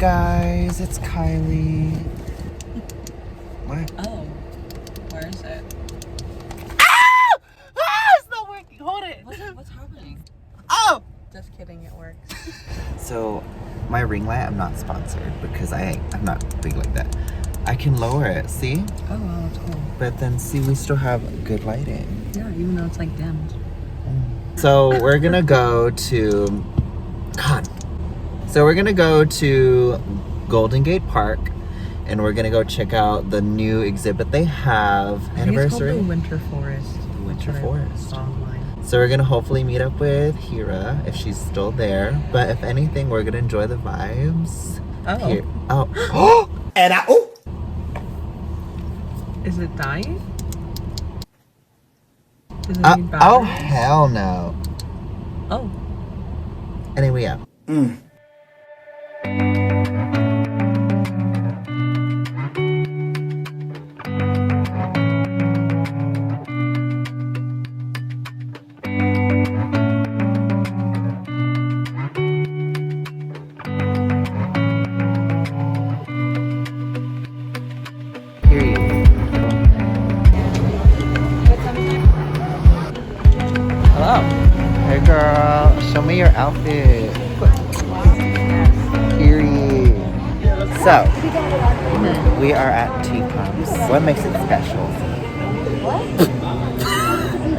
guys, it's Kylie. What? Oh, where is it? Ah! Ah! It's not working. Hold it. What's happening? Oh! Just kidding, it works. So, my ring light, I'm not sponsored because I'm not big like that. I can lower it, see? Oh, wow, that's cool. But then, see, we still have good lighting. Yeah, even though it's like dimmed. So, we're gonna go to... God. So, we're gonna go to Golden Gate Park. And we're gonna go check out the new exhibit they have. Anniversary. It's called the Winter Forest. The Winter Forest. Online. So we're gonna hopefully meet up with Hira if she's still there. But if anything, we're gonna enjoy the vibes. Oh. Oh. And oh. Is it dying? Does it need Oh batteries? hell no. Oh. Anyway, yeah. Hello. Hey girl, show me your outfit. Period. So, we are at T-Pumps. What makes it special?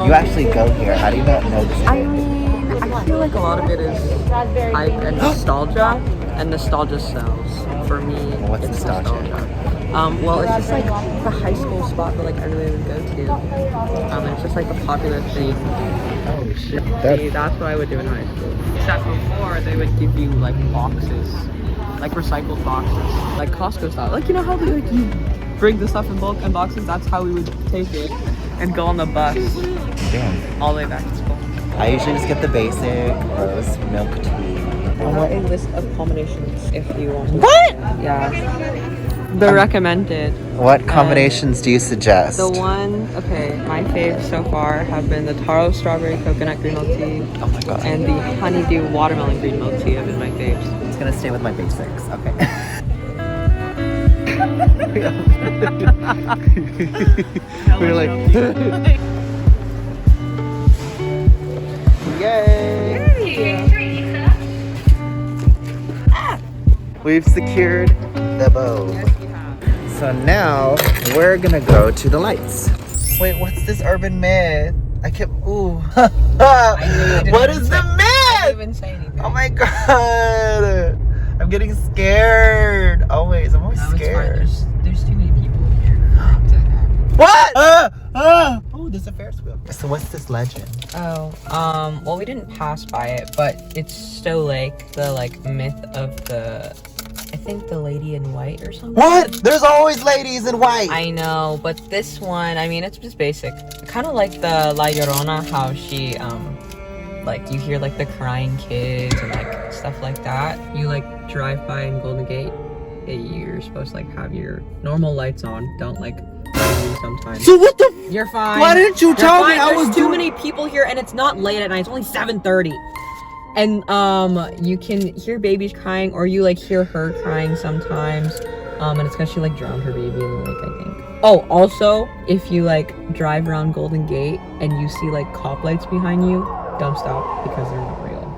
You actually go here. How do you not know this? I mean, I feel like a lot of it is hype and nostalgia, and nostalgia sells. For me, What's it's nostalgia? Well, it's just like the high school spot that like everybody would go to. It's just like a popular thing. Oh shit. That's what I would do in high school. Except before, they would give you like boxes, like recycled boxes, like Costco style. Like, you know how like you bring the stuff in bulk and boxes? That's how we would take it and go on the bus Damn. all the way back to school. I usually just get the basic rose milk tea. I have a list of combinations if you want. What? Yeah. The recommended. What combinations do you suggest? The one, okay, my faves so far have been the taro strawberry coconut green milk tea Oh my god. and the honeydew watermelon green milk tea have been my faves. It's gonna stay with my basics. Okay. We're like, yay! We've secured the bow. So now we're gonna go to the lights. Wait, what's this urban myth? I kept, ooh. What is the I myth? didn't even say anything. Oh my god. I'm getting scared. I'm always No, it's fine. scared. There's too many people here to have. What? Oh, there's a Ferris wheel. So what's this legend? Oh, well, we didn't pass by it, but it's Stowe Lake, the like myth of the, I think the lady in white or something. What? There's always ladies in white. I know, but this one, I mean, it's just basic. Kind of like the La Llorona, how she, like you hear like the crying kids and like stuff like that. You like drive by in Golden Gate, you're supposed to like have your normal lights on. Don't like sometimes. So what the? You're fine. Why didn't you tell me I There's was too many people here, and it's not late at night. It's only 7:30, and you can hear babies crying, or you like hear her crying sometimes. And it's because she like drowned her baby in the lake, I think. Oh, also, if you like drive around Golden Gate and you see like cop lights behind you, don't stop because they're not real.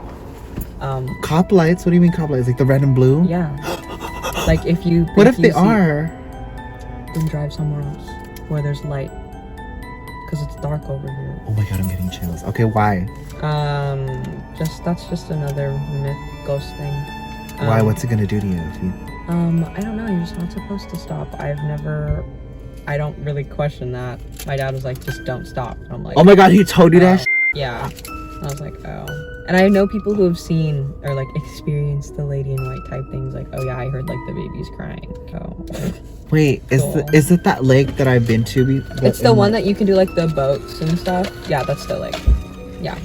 Cop lights? What do you mean cop lights? Like the red and blue? Yeah. Like if you. What if they are? Then drive somewhere else where there's light, because it's dark over here. Oh my god, I'm getting chills. Okay, why? That's just another myth ghost thing. Why? What's it gonna do to you? If you... I don't know. You're just not supposed to stop. I don't really question that. My dad was like, just don't stop. And I'm like, Oh my god, he told you that? yeah. I was like, oh. And I know people who have seen or like experienced the lady in white type things. Like, oh yeah, I heard like the baby's crying. Oh. Wait, Cool. is it that lake that I've been to? It's the one that you can do like the boats and stuff. Yeah, that's the lake. Yeah.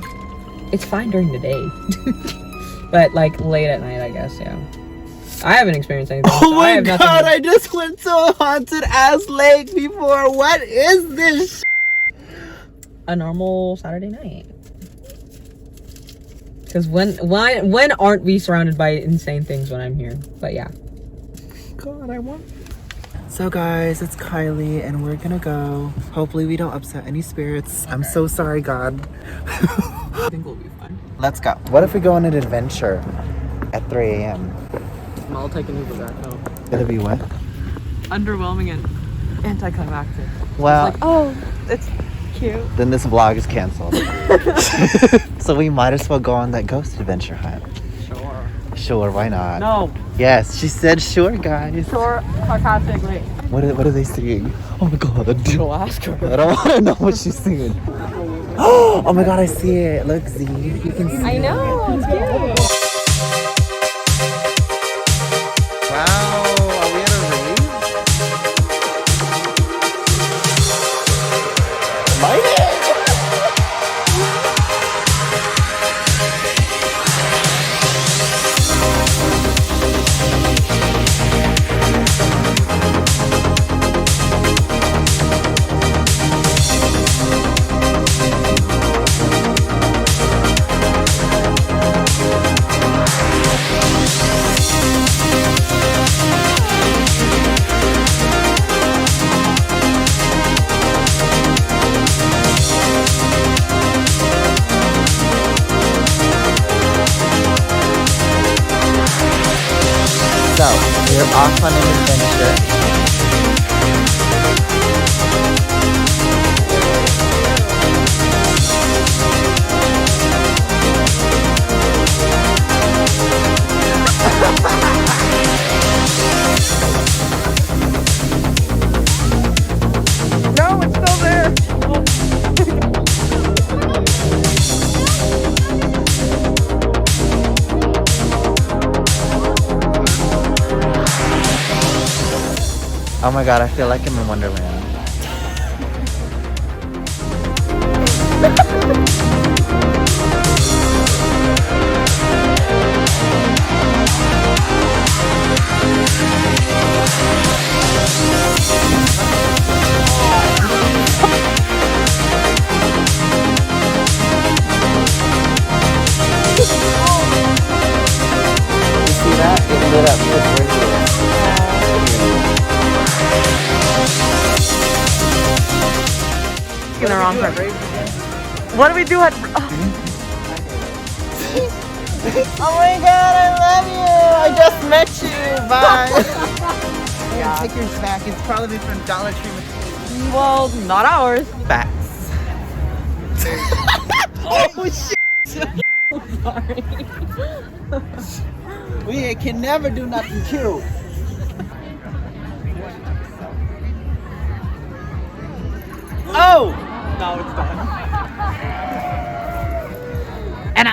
It's fine during the day. But like late at night, I guess, yeah. I haven't experienced anything. Oh my god, I just went to a haunted ass lake before. What is this? A normal Saturday night. Because when aren't we surrounded by insane things when I'm here? But yeah. god, I want. So guys, it's Kylie and we're gonna go. Hopefully we don't upset any spirits. Okay. I'm so sorry, God. I think we'll be fine. Let's go. What if we go on an adventure at 3 a.m.? I'll take an Uber back home. It'll be what? Underwhelming and anticlimactic. Well, it's like, oh, it's cute. Then this vlog is canceled. So we might as well go on that ghost adventure hunt. Sure. Sure, why not? No. Yes, she said sure, guys. Sure, sarcastically. What are they singing? Oh my god. Go ask her. I don't want to know what she's singing. Oh my god, I see it. Look, Z, you can see I know, it's cute. Wow, are we at a rave? Light it! So, we're off on an adventure. No, it's still there. Oh my god, I feel like I'm in Wonderland. You see that? It lit up. It's right here. In the wrong part. What do we do at... Oh my god, I love you! I just met you! Bye! Yeah. Take yours back. It's probably from Dollar Tree. Well, not ours. Facts. Oh shit! Sorry. We can never do nothing cute. Oh! Now it's done. And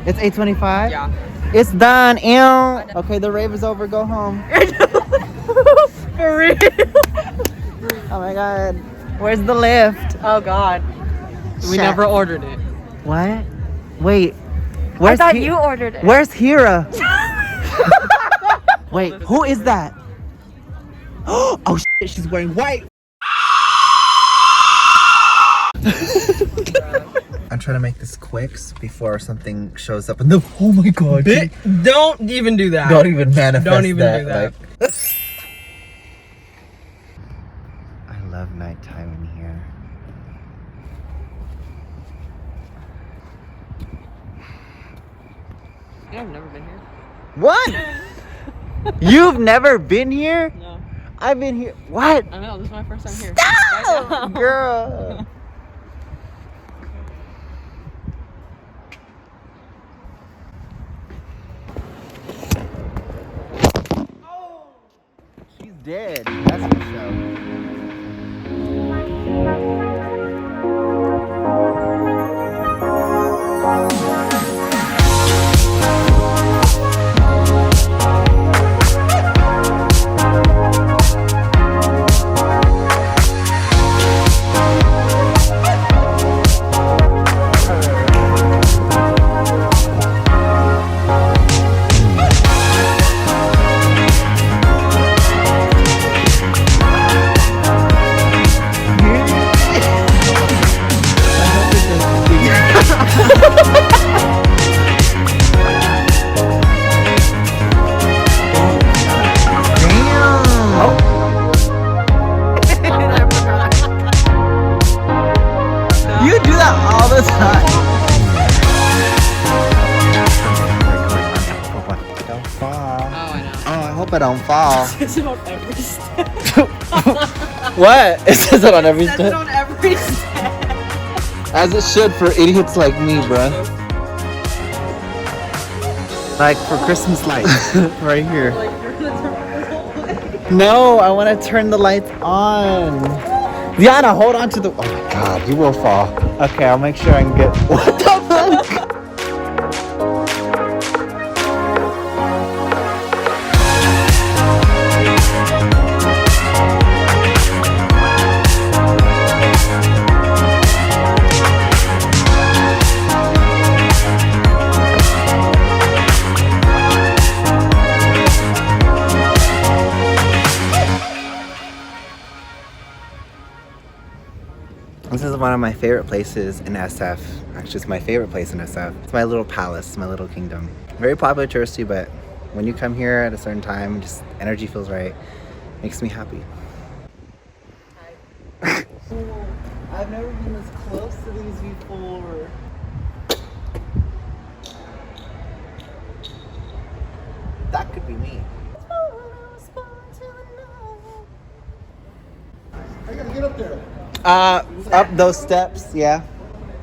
it's 8:25? Yeah. It's done, ew. Okay, the rave is over, go home. For real? Oh my god. Where's the lift? Oh god. We Shit. never ordered it. What? Wait. Where's I thought you ordered it. Where's Hira? Wait, who is that? Oh shit, she's wearing white. I'm trying to make this quick before something shows up in the. Oh my god! Don't even do that. Don't even manifest. Don't even do that. Like. I love nighttime in here. Yeah, I've never been here. What? You've never been here? No. I've been here. What? I know, this is my first time here. Stop, Right now. girl. She's dead. That's for sure. it's hot. Don't fall. Oh, I know. Oh, I hope I don't fall. It says it on every step. What? It says it on every It says it step. on every step. As it should for idiots like me, bruh. Like for Christmas lights, right here. Like, you're gonna turn the whole way. No, I want to turn the lights on. Diana, hold on to the. Oh my God, you will fall. Okay, I'll make sure I can get. What the fuck? This is one of my favorite places in SF. Actually, it's my favorite place in SF. It's my little palace, my little kingdom. Very popular touristy, but when you come here at a certain time, just energy feels right. Makes me happy. I've never been this close to these before. That could be me. I gotta get up there. Up those steps, yeah.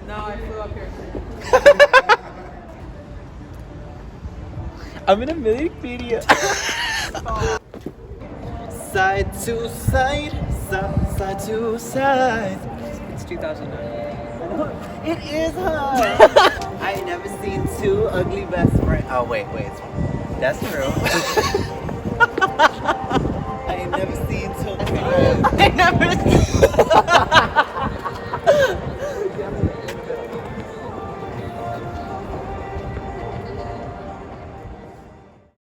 No, I flew up here. I'm in a music video. Side to side, side to side. It's 2009. It is hot. I ain't never seen two ugly best friends. Oh wait, that's true.